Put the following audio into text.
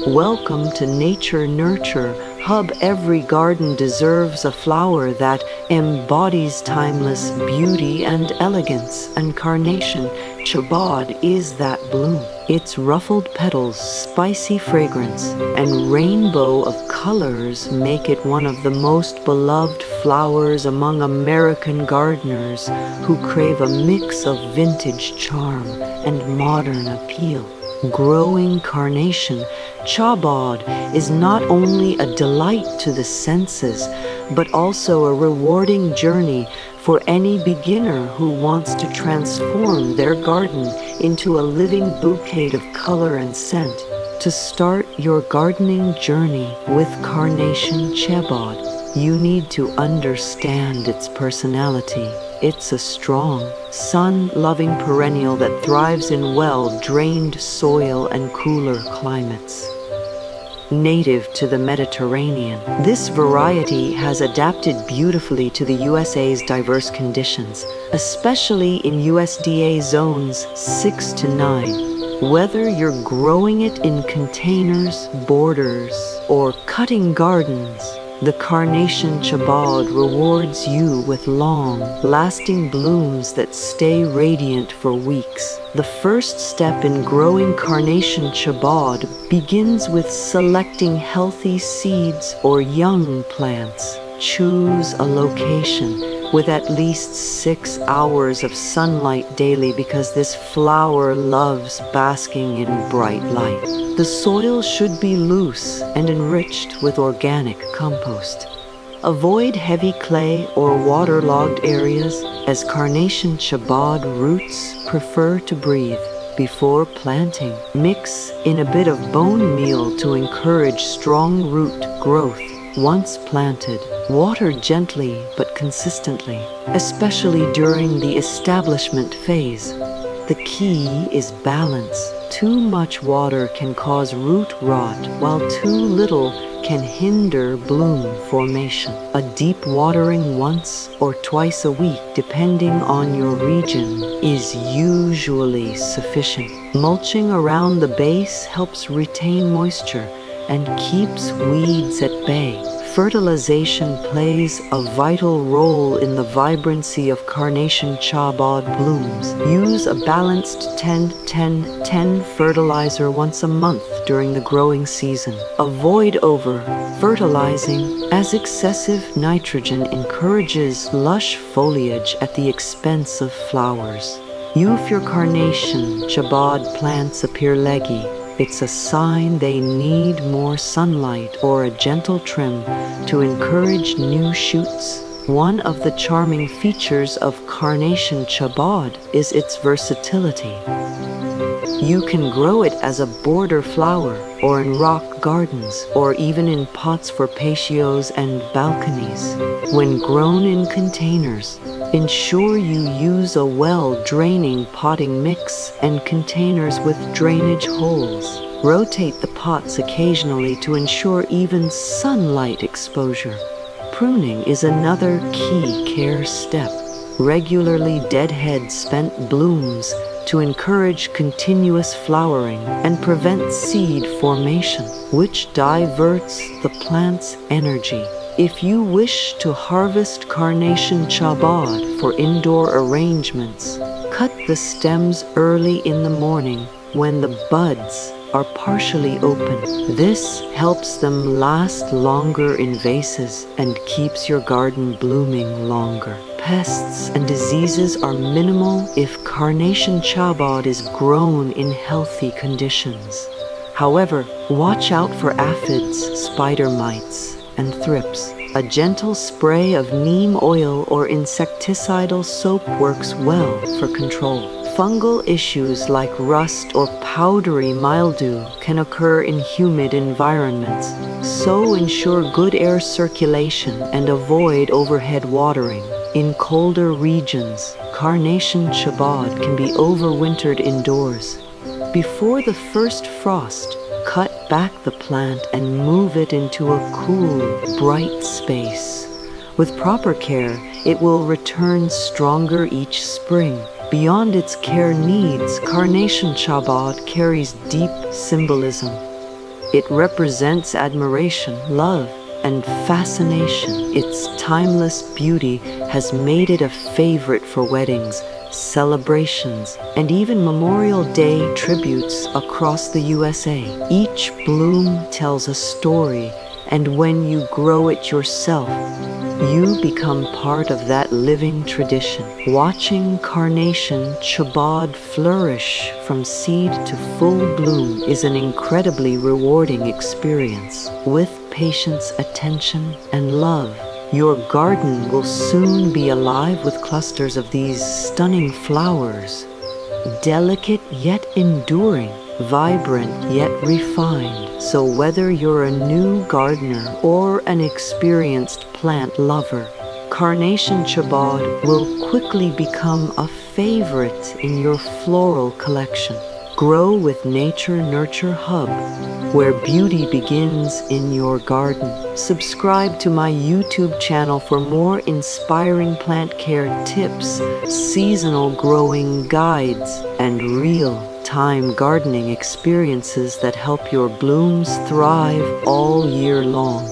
Welcome to Nature Nurture Hub. Every garden deserves a flower that embodies timeless beauty and elegance, and Carnation Chabaud is that bloom. Its ruffled petals, spicy fragrance, and rainbow of colors make it one of the most beloved flowers among American gardeners who crave a mix of vintage charm and modern appeal. Growing Carnation Chabaud is not only a delight to the senses, but also a rewarding journey for any beginner who wants to transform their garden into a living bouquet of color and scent. To start your gardening journey with Carnation Chabaud, you need to understand its personality. It's a strong, sun-loving perennial that thrives in well-drained soil and cooler climates. Native to the Mediterranean, this variety has adapted beautifully to the USA's diverse conditions, especially in USDA zones 6 to 9. Whether you're growing it in containers, borders, or cutting gardens, the Carnation Chabaud rewards you with long, lasting blooms that stay radiant for weeks. The first step in growing Carnation Chabaud begins with selecting healthy seeds or young plants. Choose a location with at least 6 hours of sunlight daily because this flower loves basking in bright light. The soil should be loose and enriched with organic compost. Avoid heavy clay or waterlogged areas, as Carnation Chabaud roots prefer to breathe. Before planting, mix in a bit of bone meal to encourage strong root growth. Once planted, water gently but consistently, especially during the establishment phase. The key is balance. Too much water can cause root rot, while too little can hinder bloom formation. A deep watering once or twice a week, depending on your region, is usually sufficient. Mulching around the base helps retain moisture and keeps weeds at bay. Fertilization plays a vital role in the vibrancy of Carnation Chabaud blooms. Use a balanced 10-10-10 fertilizer once a month during the growing season. Avoid over-fertilizing, as excessive nitrogen encourages lush foliage at the expense of flowers. If your Carnation Chabaud plants appear leggy, it's a sign they need more sunlight or a gentle trim to encourage new shoots. One of the charming features of Carnation Chabaud is its versatility. You can grow it as a border flower, or in rock gardens, or even in pots for patios and balconies. When grown in containers, ensure you use a well-draining potting mix and containers with drainage holes. Rotate the pots occasionally to ensure even sunlight exposure. Pruning is another key care step. Regularly deadhead spent blooms to encourage continuous flowering and prevent seed formation, which diverts the plant's energy. If you wish to harvest Carnation Chabaud for indoor arrangements, cut the stems early in the morning when the buds are partially open. This helps them last longer in vases and keeps your garden blooming longer. Pests and diseases are minimal if Carnation Chabaud is grown in healthy conditions. However, watch out for aphids, spider mites, and thrips. A gentle spray of neem oil or insecticidal soap works well for control. Fungal issues like rust or powdery mildew can occur in humid environments, so ensure good air circulation and avoid overhead watering. In colder regions, Carnation Chabaud can be overwintered indoors. Before the first frost, cut back the plant and move it into a cool, bright space. With proper care, it will return stronger each spring. Beyond its care needs, Carnation Chabaud carries deep symbolism. It represents admiration, love, and fascination. Its timeless beauty has made it a favorite for weddings, celebrations, and even Memorial Day tributes across the USA. Each bloom tells a story, and when you grow it yourself, you become part of that living tradition. Watching Carnation Chabaud flourish from seed to full bloom is an incredibly rewarding experience. With patience, attention, and love, your garden will soon be alive with clusters of these stunning flowers. Delicate yet enduring, vibrant yet refined. So whether you're a new gardener or an experienced plant lover, Carnation Chabaud will quickly become a favorite in your floral collection. Grow with Nature Nurture Hub, where beauty begins in your garden. Subscribe to my YouTube channel for more inspiring plant care tips, seasonal growing guides, and real-time gardening experiences that help your blooms thrive all year long.